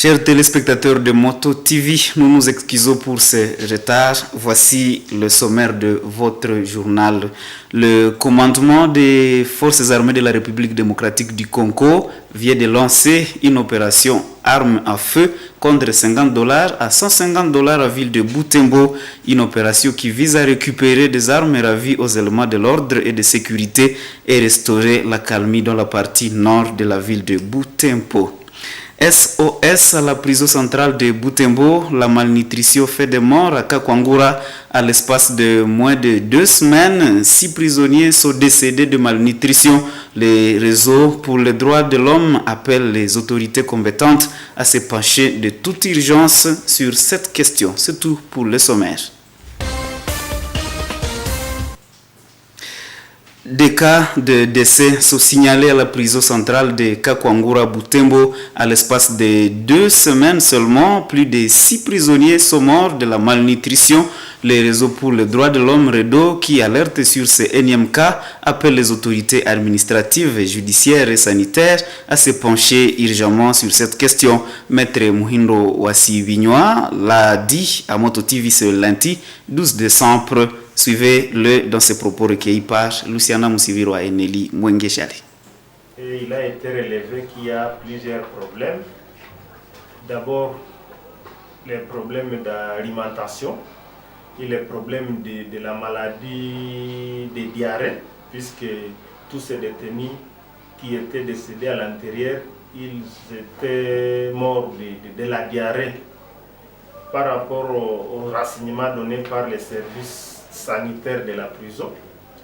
Chers téléspectateurs de Moto TV, nous nous excusons pour ce retard. Voici le sommaire de votre journal. Le commandement des forces armées de la République démocratique du Congo vient de lancer une opération armes à feu contre $50 à $150 à ville de Butembo. Une opération qui vise à récupérer des armes ravies aux éléments de l'ordre et de sécurité et restaurer la calmie dans la partie nord de la ville de Butembo. SOS à la prison centrale de Butembo, la malnutrition fait des morts à Kakwangura. À l'espace de moins de 2 semaines, 6 prisonniers sont décédés de malnutrition. Les réseaux pour les droits de l'homme appellent les autorités compétentes à se pencher de toute urgence sur cette question. C'est tout pour le sommaire. Des cas de décès sont signalés à la prison centrale de Kakwangura Butembo. À l'espace de 2 semaines seulement, plus de 6 prisonniers sont morts de la malnutrition. Les réseaux pour les droits de l'homme REDO, qui alertent sur ces énièmes cas, appellent les autorités administratives, judiciaires et sanitaires à se pencher urgemment sur cette question. Maître Muhindo Wassi Vignois l'a dit à Moto TV ce lundi 12 décembre. Suivez-le dans ses propos recueillis par Luciana Moussiviro et Nelly Mwenguechale. Il a été relevé qu'il y a plusieurs problèmes. D'abord, les problèmes d'alimentation et les problèmes de la maladie des diarrhées, puisque tous ces détenus qui étaient décédés à l'intérieur, ils étaient morts de la diarrhée par rapport aux renseignements donnés par les services sanitaires de la prison.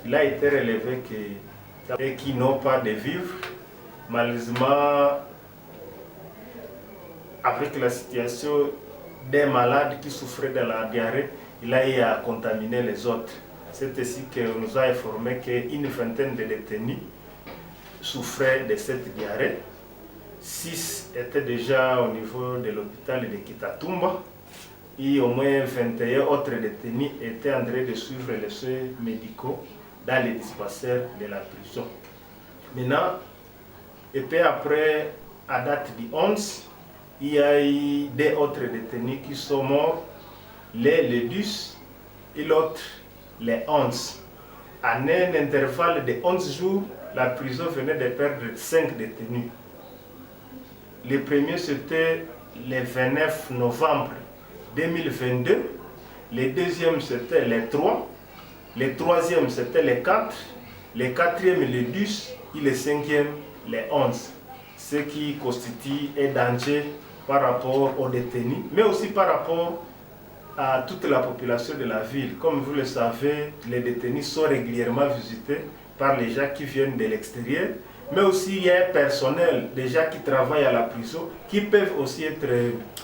Il a été relevé qu'ils n'ont pas de vivres. Malheureusement, avec la situation des malades qui souffraient de la diarrhée, il a eu à contaminer les autres. C'est ainsi qu'on nous a informé qu'une vingtaine de détenus souffraient de cette diarrhée. 6 étaient déjà au niveau de l'hôpital de Kitatumba. Et au moins 21 autres détenus étaient en train de suivre les soins médicaux dans les dispensaires de la prison. Maintenant, et puis après, à date du 11, il y a eu 2 autres détenus qui sont morts, le 10 et l'autre le 11. En un intervalle de 11 jours, la prison venait de perdre 5 détenus. Le premier, c'était le 29 novembre 2022, le deuxième c'était les 3, le troisième c'était les 4, le quatrième le 10 et le cinquième les 11, ce qui constitue un danger par rapport aux détenus, mais aussi par rapport à toute la population de la ville. Comme vous le savez, les détenus sont régulièrement visités par les gens qui viennent de l'extérieur, mais aussi il y a un personnel déjà qui travaille à la prison qui peuvent aussi être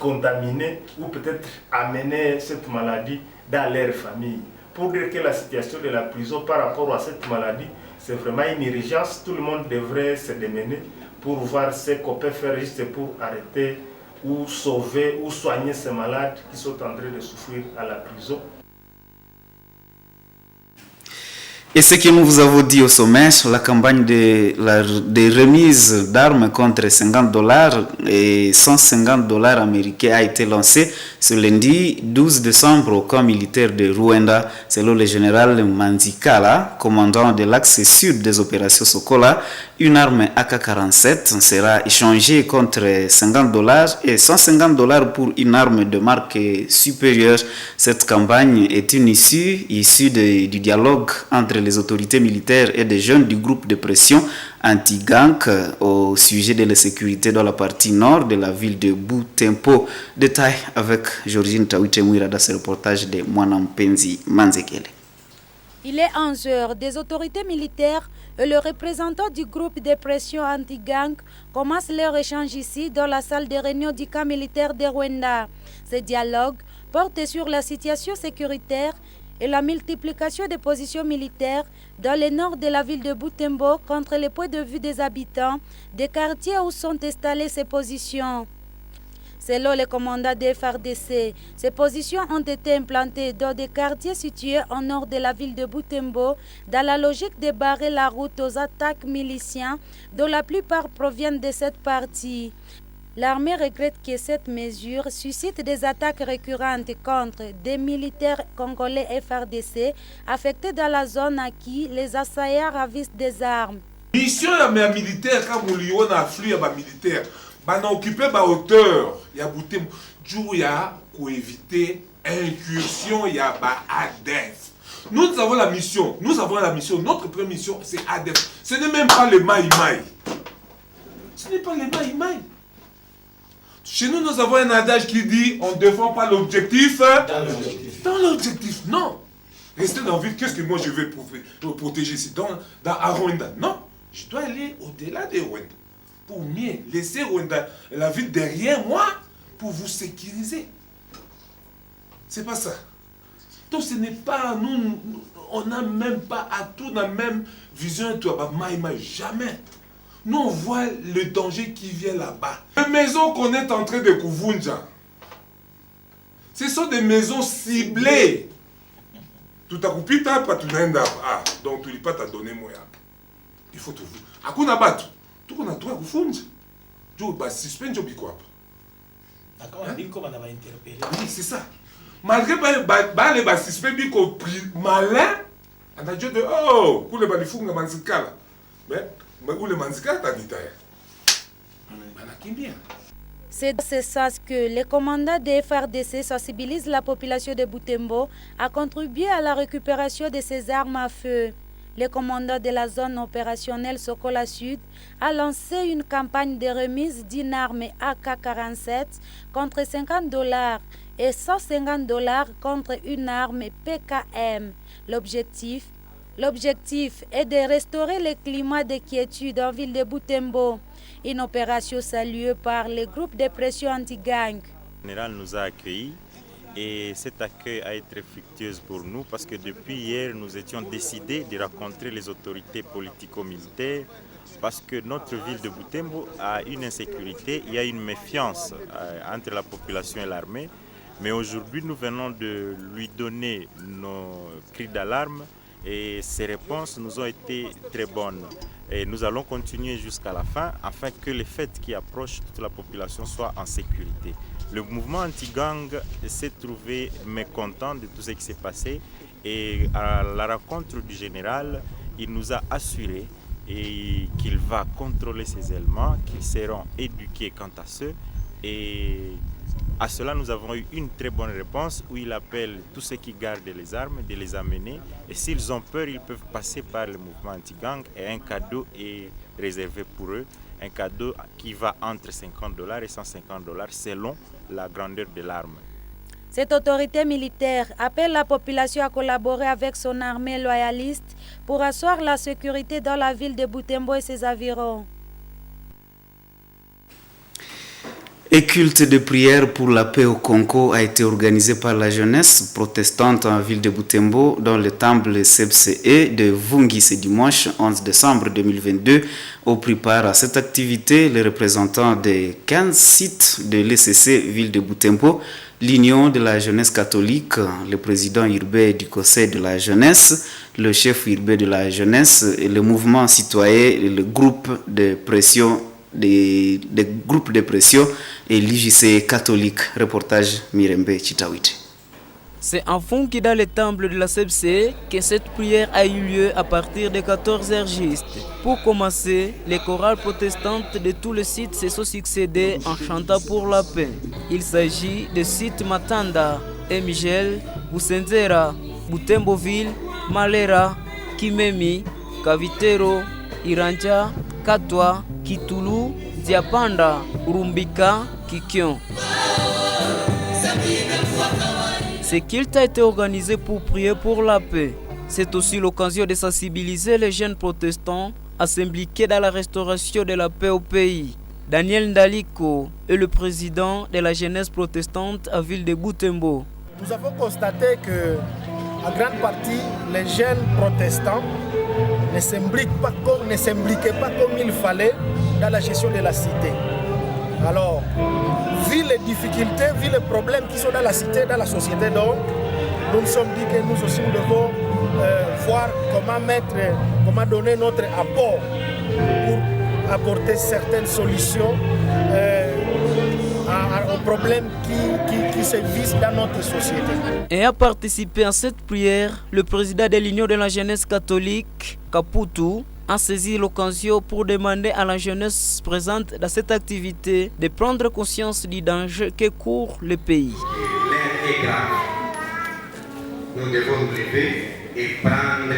contaminés ou peut-être amener cette maladie dans leur famille. Pour dire que la situation de la prison par rapport à cette maladie, c'est vraiment une urgence. Tout le monde devrait se démener pour voir ce qu'on peut faire juste pour arrêter ou sauver ou soigner ces malades qui sont en train de souffrir à la prison. Et ce que nous vous avons dit au sommet, la campagne des remises d'armes contre $50 et $150 américains a été lancée ce lundi 12 décembre au camp militaire de Rwanda. Selon le général Manzikala, commandant de l'axe sud des opérations Sokola, une arme AK-47 sera échangée contre $50 et $150 pour une arme de marque supérieure. Cette campagne est une issue du dialogue entre les autorités militaires et des jeunes du groupe de pression anti-gang au sujet de la sécurité dans la partie nord de la ville de Butembo. Détail avec Georgine Tawitemouira dans ce reportage de Mwanampenzi Manzekele. Il est 11 heures. Des autorités militaires et le représentant du groupe de pression anti-gang commencent leur échange ici dans la salle de réunion du camp militaire de Rwanda. Ce dialogue porte sur la situation sécuritaire et la multiplication des positions militaires dans le nord de la ville de Butembo contre les points de vue des habitants des quartiers où sont installées ces positions. Selon le commandant des FARDC, ces positions ont été implantées dans des quartiers situés au nord de la ville de Butembo dans la logique de barrer la route aux attaques miliciens dont la plupart proviennent de cette partie. L'armée regrette que cette mesure suscite des attaques récurrentes contre des militaires congolais FARDC affectés dans la zone à qui les assaillants ravissent des armes. Mission ya militaire quand vous lion a flux ya ba militaire, ba na occuper ba hauteur ya Butembo, jour ya pour éviter incursion ya ba ADF. Nous avons la mission, notre première mission c'est ADF. Ce n'est même pas le Maï-Maï. Ce n'est pas le Maï-Maï. Chez nous, nous avons un adage qui dit on ne défend pas l'objectif dans l'objectif. Non. Rester dans la ville, qu'est-ce que moi je vais protéger ici dans Rwanda? Non. Je dois aller au-delà de Rwanda pour mieux laisser Rwanda, la ville derrière moi pour vous sécuriser. C'est pas ça. Donc ce n'est pas nous, on n'a même pas à tout la même vision, jamais. Nous, on voit le danger qui vient là-bas. Les maisons qu'on est en train de Kuvunja, ce sont des maisons ciblées. Tout à coup, pita, pas tout le monde. Ah, donc tu ne pas t'a donné moi. Il faut tout vous. À quoi on a battu? Tout qu'on a droit à Kuvunja. Tu vas suspendre, tu vas quoi? D'accord, on dit qu'on va interpeller. Oui, c'est ça. Malgré les suspects, ils ont pris malin, on a dit de oh, pour les balifunga manzikala. Mais c'est dans ce sens que les commandants des FARDC sensibilisent la population de Butembo à contribuer à la récupération de ces armes à feu. Le commandant de la zone opérationnelle Sokola Sud a lancé une campagne de remise d'une arme AK-47 contre $50 et $150 contre une arme PKM. L'objectif est de restaurer le climat de quiétude en ville de Butembo, une opération saluée par le groupe de pression anti-gang. Le général nous a accueillis et cet accueil a été fructueux pour nous parce que depuis hier, nous étions décidés de rencontrer les autorités politico-militaires parce que notre ville de Butembo a une insécurité, il y a une méfiance entre la population et l'armée. Mais aujourd'hui, nous venons de lui donner nos cris d'alarme. Et ces réponses nous ont été très bonnes. Et nous allons continuer jusqu'à la fin afin que les fêtes qui approchent, toute la population soit en sécurité. Le mouvement anti-gang s'est trouvé mécontent de tout ce qui s'est passé. Et à la rencontre du général, il nous a assuré qu'il va contrôler ces éléments, qu'ils seront éduqués quant à ceux. Et à cela, nous avons eu une très bonne réponse où il appelle tous ceux qui gardent les armes de les amener. Et s'ils ont peur, ils peuvent passer par le mouvement anti-gang et un cadeau est réservé pour eux. Un cadeau qui va entre $50 et $150 selon la grandeur de l'arme. Cette autorité militaire appelle la population à collaborer avec son armée loyaliste pour asseoir la sécurité dans la ville de Butembo et ses environs. Un culte de prière pour la paix au Congo a été organisé par la jeunesse protestante en ville de Butembo dans le temple CBCE de Vungi ce dimanche 11 décembre 2022. Au pris part à cette activité, les représentants des 15 sites de l'ECC ville de Butembo, l'Union de la jeunesse catholique, le président urbain du conseil de la jeunesse, le chef urbain de la jeunesse, et le mouvement citoyen et le groupe de pression des groupes de pression et l'IJC catholique. Reportage Mirembe Chitawite. C'est en Fungi dans le temple de la CBC que cette prière a eu lieu à partir de 14h juste. Pour commencer, les chorales protestantes de tous les sites se sont succédés en chantant pour la paix. Il s'agit des sites Matanda, Emigel, Busenzera, Butemboville, Malera, Kimemi, Kavitero, Iranja, Katwa, Kitulu, Diapanda, Urumbika, Kikion. Ce culte a été organisé pour prier pour la paix. C'est aussi l'occasion de sensibiliser les jeunes protestants à s'impliquer dans la restauration de la paix au pays. Daniel Ndaliko est le président de la jeunesse protestante à ville de Butembo. Nous avons constaté que, en grande partie, les jeunes protestants ne s'impliquaient pas comme il fallait dans la gestion de la cité. Alors, vu les difficultés, vu les problèmes qui sont dans la cité, dans la société, donc, nous nous sommes dit que nous aussi nous devons voir comment donner notre apport pour apporter certaines solutions aux problèmes qui se vivent dans notre société. Et a participé à cette prière, le président de l'Union de la jeunesse catholique, Caputo, a saisi l'occasion pour demander à la jeunesse présente dans cette activité de prendre conscience du danger que court le pays. L'heure est grave. Nous devons nous lever et prendre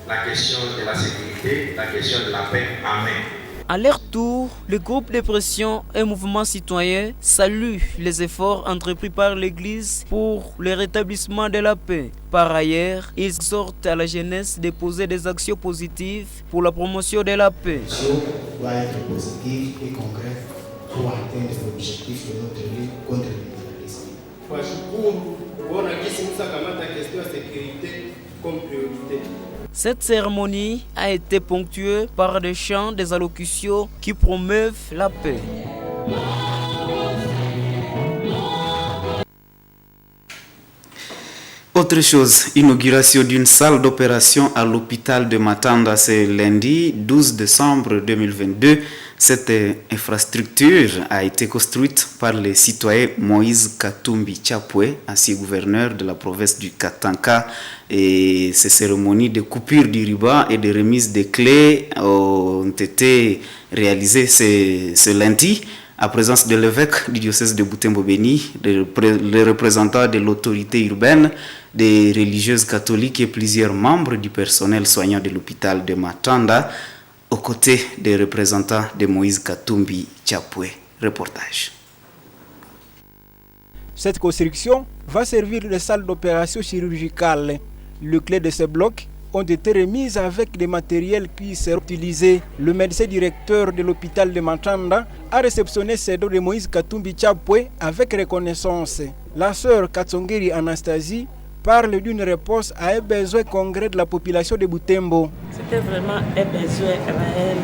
la question de la sécurité, la question de la paix en main. À leur tour, le groupe de pression et mouvement citoyen salue les efforts entrepris par l'Église pour le rétablissement de la paix. Par ailleurs, ils exhortent à la jeunesse de poser des actions positives pour la promotion de la paix. L'action doit être positive et concrète pour atteindre l'objectif de notre lutte contre l'impérialisme. Cette cérémonie a été ponctuée par des chants, des allocutions qui promeuvent la paix. Autre chose, inauguration d'une salle d'opération à l'hôpital de Matanda ce lundi 12 décembre 2022. Cette infrastructure a été construite par le citoyen Moïse Katumbi Chapwe, ancien gouverneur de la province du Katanka. Et ces cérémonies de coupure du ruban et de remise des clés ont été réalisées ce lundi à présence de l'évêque du diocèse de Butembo-Beni, les représentants de l'autorité urbaine, des religieuses catholiques et plusieurs membres du personnel soignant de l'hôpital de Matanda, aux côtés des représentants de Moïse Katumbi Chapwe. Reportage. Cette construction va servir de salle d'opération chirurgicale. Les clés de ces blocs ont été remises avec des matériels qui seront utilisés. Le médecin directeur de l'hôpital de Matanda a réceptionné ces dons de Moïse Katumbi Chapwe avec reconnaissance. La sœur Katsongeri Anastasie parle d'une réponse à un besoin concret de la population de Butembo. C'était vraiment un besoin réel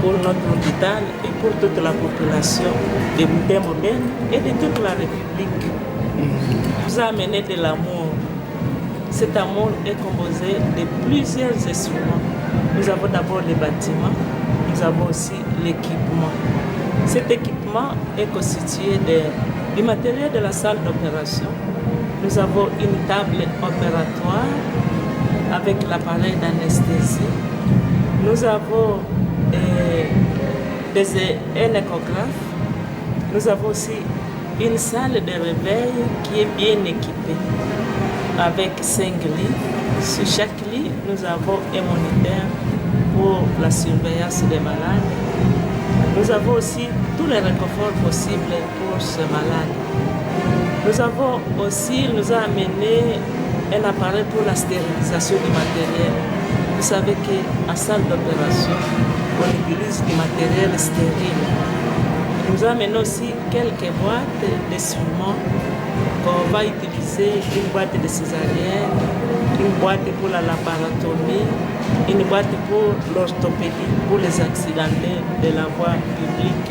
pour notre hôpital et pour toute la population de Butembo-Beni et de toute la République. Nous a amené de l'amour. Cet amour est composé de plusieurs instruments. Nous avons d'abord les bâtiments, nous avons aussi l'équipement. Cet équipement est constitué du matériel de la salle d'opération. Nous avons une table opératoire avec l'appareil d'anesthésie. Nous avons un échographe. Nous avons aussi une salle de réveil qui est bien équipée avec 5 lits. Sur chaque lit, nous avons un moniteur pour la surveillance des malades. Nous avons aussi tous les réconforts possibles pour ce malade. Nous avons aussi, nous a amené un appareil pour la stérilisation du matériel. Vous savez qu'en salle d'opération, on utilise du matériel stérile. Nous a amené aussi quelques boîtes d'instruments qu'on va utiliser, une boîte de césarienne, une boîte pour la laparotomie, une boîte pour l'orthopédie, pour les accidentés de la voie publique.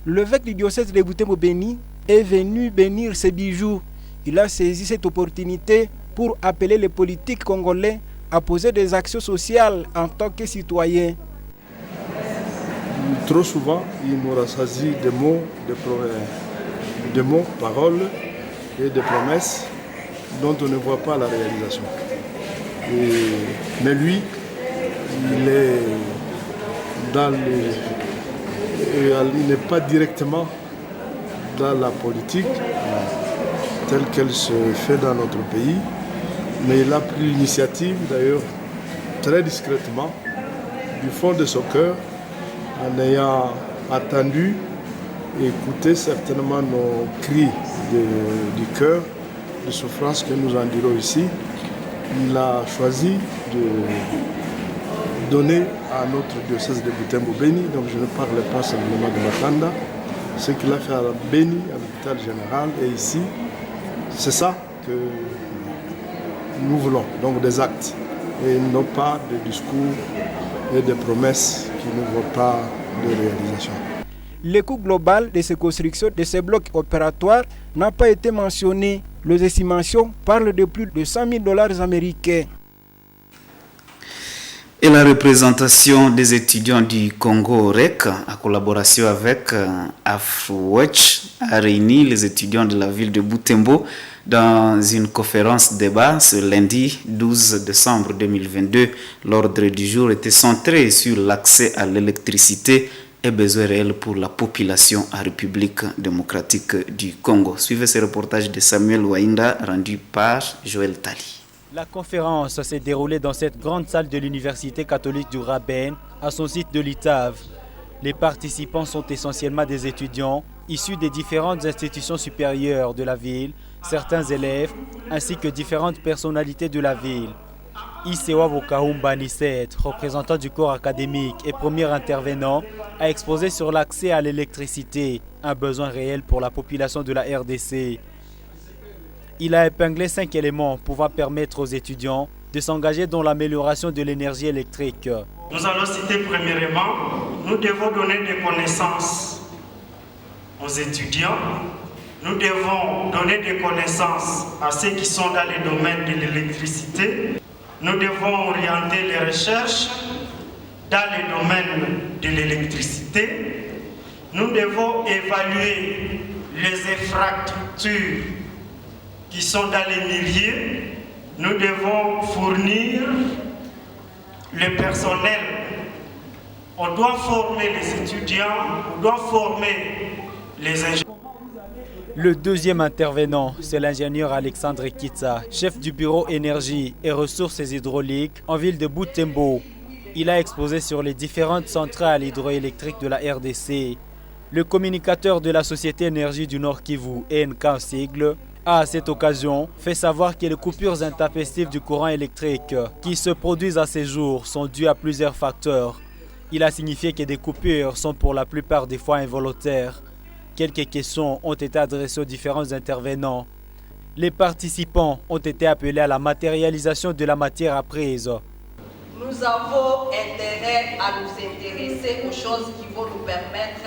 L'évêque du diocèse de Butembo-Beni est venu bénir ces bijoux. Il a saisi cette opportunité pour appeler les politiques congolais à poser des actions sociales en tant que citoyens. Trop souvent, il nous rassasie des mots, paroles et des promesses dont on ne voit pas la réalisation. Mais lui, il est il n'est pas directement dans la politique telle qu'elle se fait dans notre pays, mais il a pris l'initiative, d'ailleurs très discrètement, du fond de son cœur, en ayant attendu et écouté certainement nos cris du cœur, de souffrance que nous endurons ici. Il a choisi de donner à notre diocèse de Butembo-Beni, donc je ne parle pas simplement de Matanda, ce qu'il a fait à Beni, à l'hôpital général, et ici, c'est ça que nous voulons, donc des actes, et non pas de discours et de promesses qui ne vont pas de réalisation. Le coût global de ces constructions de ces blocs opératoires n'a pas été mentionné. Les estimations parlent de plus de $100 000 américains. Et la représentation des étudiants du Congo REC, en collaboration avec AfroWatch, a réuni les étudiants de la ville de Butembo dans une conférence débat ce lundi 12 décembre 2022. L'ordre du jour était centré sur l'accès à l'électricité et besoins réels pour la population en République démocratique du Congo. Suivez ce reportage de Samuel Wainda rendu par Joël Tali. La conférence s'est déroulée dans cette grande salle de l'Université catholique du Rabin, à son site de l'Itave. Les participants sont essentiellement des étudiants issus des différentes institutions supérieures de la ville, certains élèves, ainsi que différentes personnalités de la ville. Isewa Bokaumba Nisset, représentant du corps académique et premier intervenant, a exposé sur l'accès à l'électricité, un besoin réel pour la population de la RDC. Il a épinglé 5 éléments pouvant permettre aux étudiants de s'engager dans l'amélioration de l'énergie électrique. Nous allons citer premièrement, nous devons donner des connaissances aux étudiants. Nous devons donner des connaissances à ceux qui sont dans le domaine de l'électricité. Nous devons orienter les recherches dans le domaine de l'électricité. Nous devons évaluer les infrastructures qui sont dans les milieux. Nous devons fournir le personnel. On doit former les étudiants, on doit former les ingénieurs. Le deuxième intervenant, c'est l'ingénieur Alexandre Kitsa, chef du bureau énergie et ressources hydrauliques en ville de Butembo. Il a exposé sur les différentes centrales hydroélectriques de la RDC. Le communicateur de la Société Énergie du Nord Kivu, ENK en sigle, a à cette occasion fait savoir que les coupures intempestives du courant électrique qui se produisent à ces jours sont dues à plusieurs facteurs. Il a signifié que des coupures sont pour la plupart des fois involontaires. Quelques questions ont été adressées aux différents intervenants. Les participants ont été appelés à la matérialisation de la matière apprise. Nous avons intérêt à nous intéresser aux choses qui vont nous permettre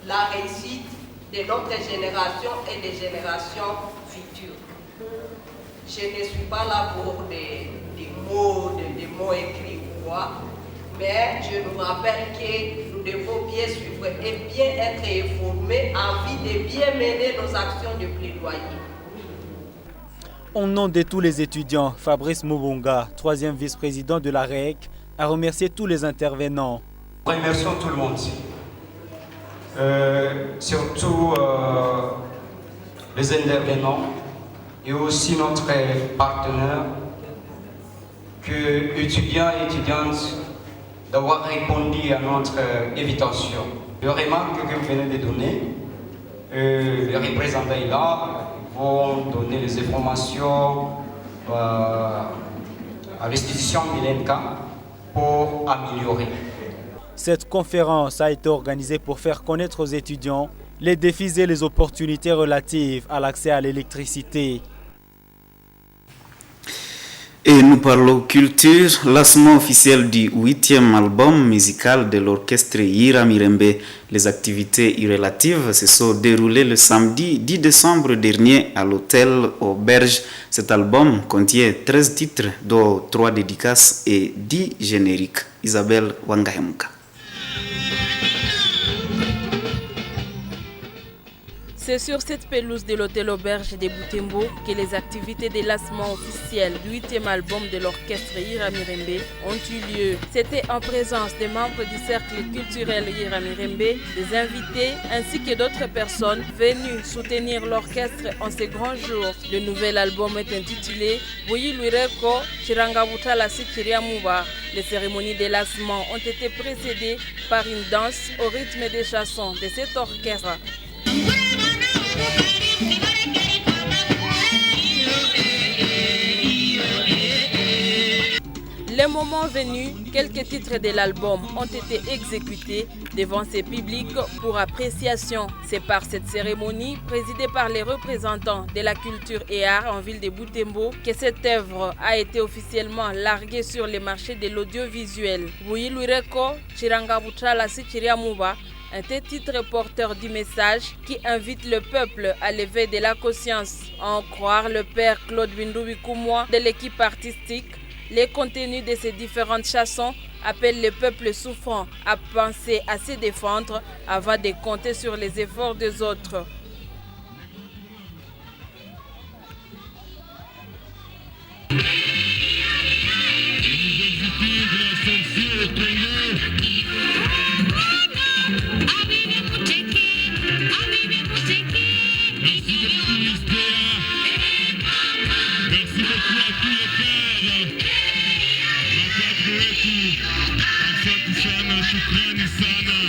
la réussite de notre génération et des générations futures. Je ne suis pas là pour des mots écrits ou quoi, mais je nous rappelle que nous devons bien suivre et bien être informés en vue de bien mener nos actions de plaidoyer. Au nom de tous les étudiants, Fabrice Mubunga, 3e vice-président de la REC, a remercié tous les intervenants. Remercions tout le monde. Surtout les intervenants et aussi notre partenaire, que étudiants et étudiantes d'avoir répondu à notre invitation. Les remarques que vous venez de donner, les représentants là vont donner les informations à l'institution de l'ENK pour améliorer. Cette conférence a été organisée pour faire connaître aux étudiants les défis et les opportunités relatives à l'accès à l'électricité. Et nous parlons culture, lancement officiel du 8e album musical de l'orchestre Yira Mirembe. Les activités relatives se sont déroulées le samedi 10 décembre dernier à l'hôtel Auberge. Cet album contient 13 titres, dont 3 dédicaces et 10 génériques. Isabelle Wangahemuka. C'est sur cette pelouse de l'hôtel Auberge de Butembo que les activités de lancement officiel du 8e album de l'orchestre Yira Mirembe ont eu lieu. C'était en présence des membres du cercle culturel Yira Mirembe, des invités ainsi que d'autres personnes venues soutenir l'orchestre en ces grands jours. Le nouvel album est intitulé Boyi Luireko Chirangabuta la Sikiria Muba. Les cérémonies de lancement ont été précédées par une danse au rythme des chansons de cet orchestre. Le moment venu, quelques titres de l'album ont été exécutés devant ces publics pour appréciation. C'est par cette cérémonie, présidée par les représentants de la culture et art en ville de Butembo, que cette œuvre a été officiellement larguée sur les marchés de l'audiovisuel. Boyi Luireko Chirangabuta la Sikiria Muba, un titre porteur du message qui invite le peuple à l'éveil de la conscience. À en croire le père Claude Bindoubi Koumoua de l'équipe artistique, Les contenus de ces différentes chansons appellent le peuple souffrant à penser à se défendre avant de compter sur les efforts des autres.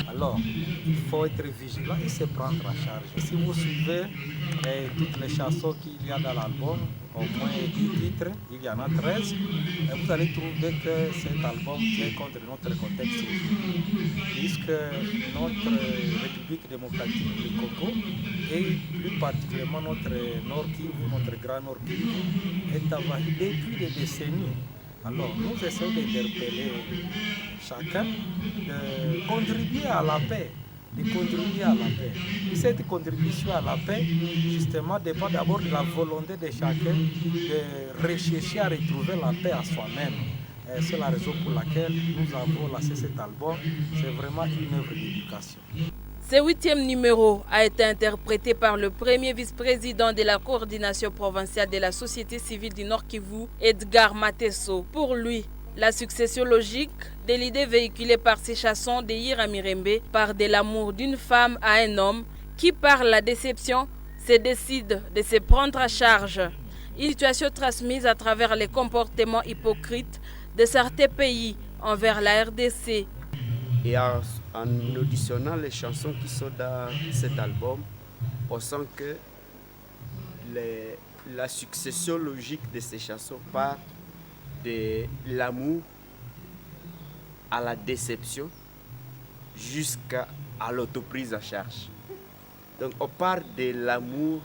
Alors, il faut être vigilant et se prendre en charge. Si vous suivez toutes les chansons qu'il y a dans l'album, au moins 10 titres, il y en a 13, et vous allez trouver que cet album tient compte de notre contexte, puisque notre République démocratique du Congo, et plus particulièrement notre Nord Kivu, notre Grand Nord Kivu, est envahi depuis des décennies. Alors, nous essayons d'interpeller chacun de contribuer à la paix. Et cette contribution à la paix, justement, dépend d'abord de la volonté de chacun de rechercher à retrouver la paix à soi-même. C'est la raison pour laquelle nous avons lancé cet album. C'est vraiment une œuvre d'éducation. Ce 8e numéro a été interprété par le premier vice-président de la coordination provinciale de la société civile du Nord Kivu, Edgar Mateso. Pour lui, la succession logique de l'idée véhiculée par ces chansons de Hira Mirembe part de l'amour d'une femme à un homme qui, par la déception, se décide de se prendre à charge. Une situation transmise à travers les comportements hypocrites de certains pays envers la RDC. Et en auditionnant les chansons qui sont dans cet album, on sent que la succession logique de ces chansons part de l'amour à la déception jusqu'à l'autoprise en charge. Donc on part de l'amour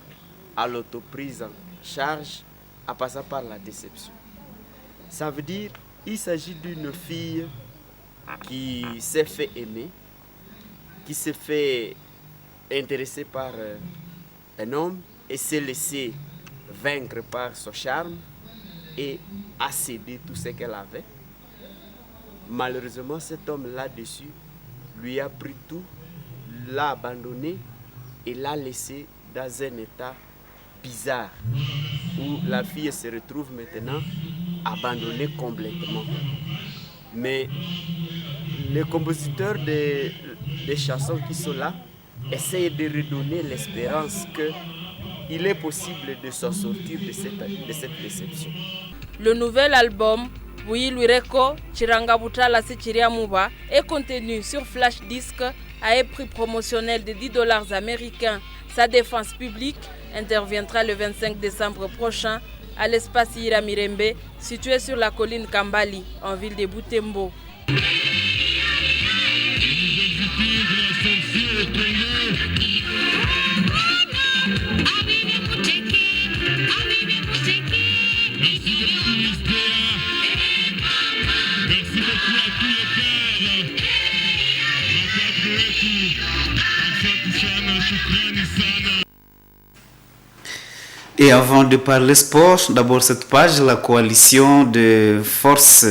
à l'autoprise en charge en passant par la déception. Ça veut dire qu'il s'agit d'une fille qui s'est fait aimer, qui s'est fait intéresser par un homme et s'est laissé vaincre par son charme et a cédé tout ce qu'elle avait. Malheureusement, cet homme là-dessus lui a pris tout, l'a abandonné et l'a laissé dans un état bizarre où la fille se retrouve maintenant abandonnée complètement. Mais les compositeurs des chansons qui sont là essayent de redonner l'espérance qu'il est possible de s'en sortir de cette déception. Le nouvel album, Oui Luireko Chirangabutala Sechiriamuba, est contenu sur Flash Disc à un prix promotionnel de $10 américains. Sa défense publique interviendra le 25 décembre prochain à l'espace Hira Mirembe, situé sur la colline Kambali, en ville de Butembo. Et avant de parler sport, d'abord cette page, la coalition de forces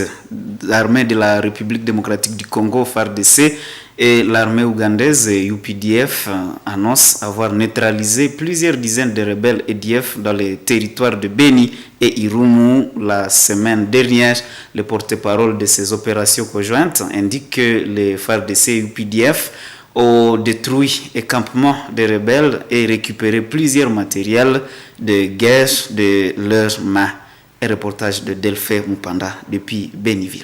armées de la République démocratique du Congo, FARDC, et l'armée ougandaise UPDF annonce avoir neutralisé plusieurs dizaines de rebelles EDF dans les territoires de Beni et Irumu la semaine dernière. Le porte-parole de ces opérations conjointes indique que les FARDC et UPDF ont détruit un campement des rebelles et récupéré plusieurs matériels de guerre de leurs mains. Un reportage de Delphé Mupanda depuis Beniville.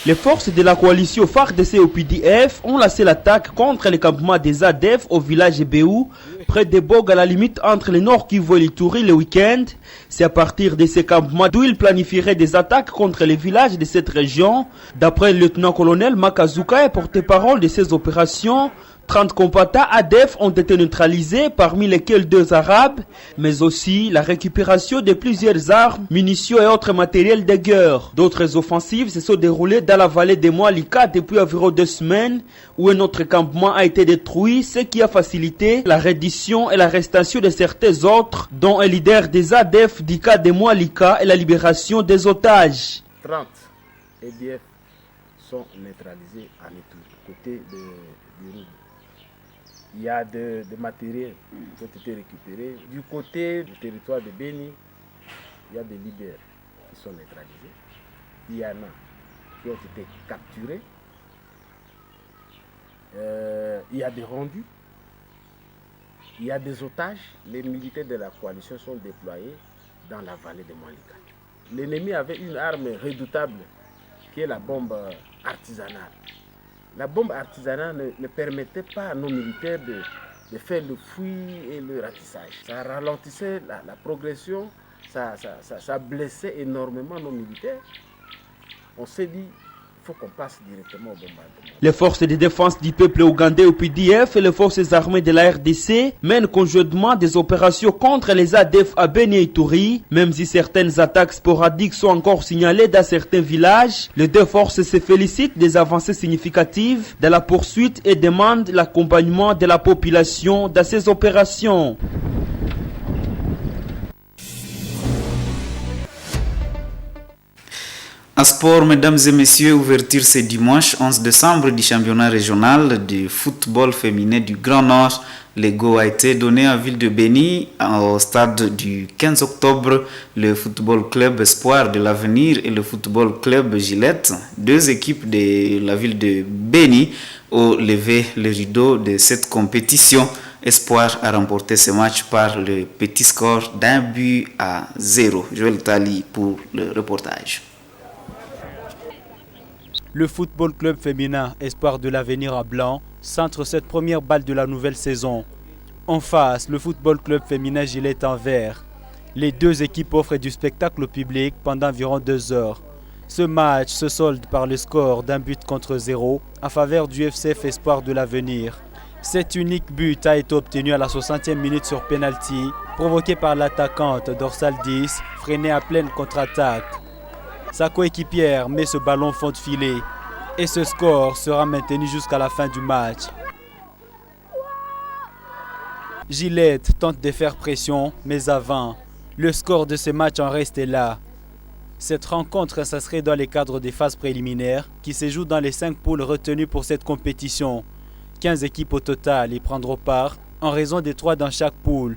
Les forces de la coalition FARDC et UPDF ont lancé l'attaque contre les campements des ADF au village Béou, près de Bog à la limite entre le Nord Kivu et l'Ituri le week-end. C'est à partir de ces campements d'où ils planifieraient des attaques contre les villages de cette région. D'après le lieutenant-colonel Makazuka et porte-parole de ces opérations, 30 combattants ADF ont été neutralisés, parmi lesquels 2 Arabes, mais aussi la récupération de plusieurs armes, munitions et autres matériels de guerre. D'autres offensives se sont déroulées dans la vallée de Moalika depuis environ 2 semaines, où un autre campement a été détruit, ce qui a facilité la reddition et l'arrestation de certains autres, dont un leader des ADF du cas de Moalika et la libération des otages. 30 EDF sont neutralisés à Ituri, côté du Rouge. Il y a de matériel qui ont été récupérés. Du côté du territoire de Béni, il y a des leaders qui sont neutralisés. Il y en a qui ont été capturés. Il y a des rendus. Il y a des otages. Les militaires de la coalition sont déployés dans la vallée de Moalika. L'ennemi avait une arme redoutable qui est la bombe artisanale. La bombe artisanale ne permettait pas à nos militaires de faire le fouillis et le ratissage. Ça ralentissait la progression, ça blessait énormément nos militaires. On s'est dit, il faut qu'on passe directement au bombardement. Les forces de défense du peuple ougandais au PDF et les forces armées de la RDC mènent conjointement des opérations contre les ADF à Béni et Ituri. Même si certaines attaques sporadiques sont encore signalées dans certains villages, les 2 forces se félicitent des avancées significatives de la poursuite et demandent l'accompagnement de la population dans ces opérations. En sport, mesdames et messieurs, ouverture ce dimanche 11 décembre du championnat régional de football féminin du Grand Nord. Le go a été donné en ville de Béni au stade du 15 octobre. Le football club Espoir de l'Avenir et le football club Gillette, 2 équipes de la ville de Béni, ont levé le rideau de cette compétition. Espoir a remporté ce match par le petit score d'1-0. Joël Tali pour le reportage. Le football club féminin Espoir de l'Avenir à Blanc centre cette première balle de la nouvelle saison. En face, le football club féminin Gillette en vert. Les 2 équipes offrent du spectacle au public pendant environ 2 heures. Ce match se solde par le score d'1-0 en faveur du FCF Espoir de l'Avenir. Cet unique but a été obtenu à la 60e minute sur penalty, provoqué par l'attaquante dorsale 10, freinée à pleine contre-attaque. Sa coéquipière met ce ballon fond de filet et ce score sera maintenu jusqu'à la fin du match. Gillette tente de faire pression, mais avant, le score de ce match en reste là. Cette rencontre s'inscrit dans les cadres des phases préliminaires qui se jouent dans les 5 poules retenues pour cette compétition. 15 équipes au total y prendront part en raison des 3 dans chaque poule.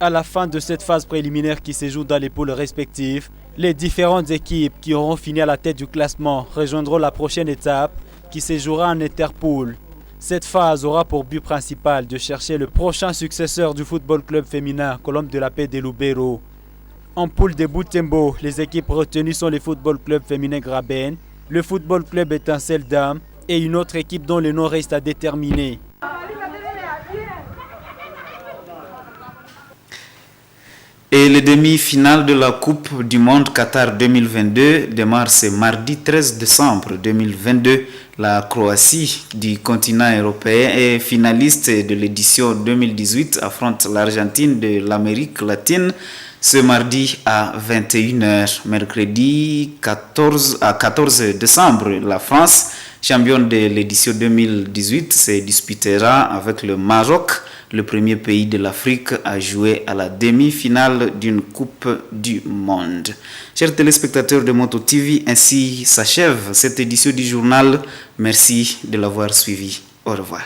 À la fin de cette phase préliminaire qui se joue dans les poules respectives, les différentes équipes qui auront fini à la tête du classement rejoindront la prochaine étape qui se jouera en interpoule. Cette phase aura pour but principal de chercher le prochain successeur du football club féminin Colombe de la Paix de Lubero. En poule de Butembo, les équipes retenues sont le football club féminin Graben, le football club Étincelle Dame et une autre équipe dont le nom reste à déterminer. Et les demi-finales de la Coupe du Monde Qatar 2022 démarrent ce mardi 13 décembre 2022. La Croatie du continent européen et finaliste de l'édition 2018 affronte l'Argentine de l'Amérique latine ce mardi à 21h. Mercredi 14 décembre, la France, championne de l'édition 2018, se disputera avec le Maroc, le premier pays de l'Afrique à jouer à la demi-finale d'une Coupe du Monde. Chers téléspectateurs de Moto TV, ainsi s'achève cette édition du journal. Merci de l'avoir suivi. Au revoir.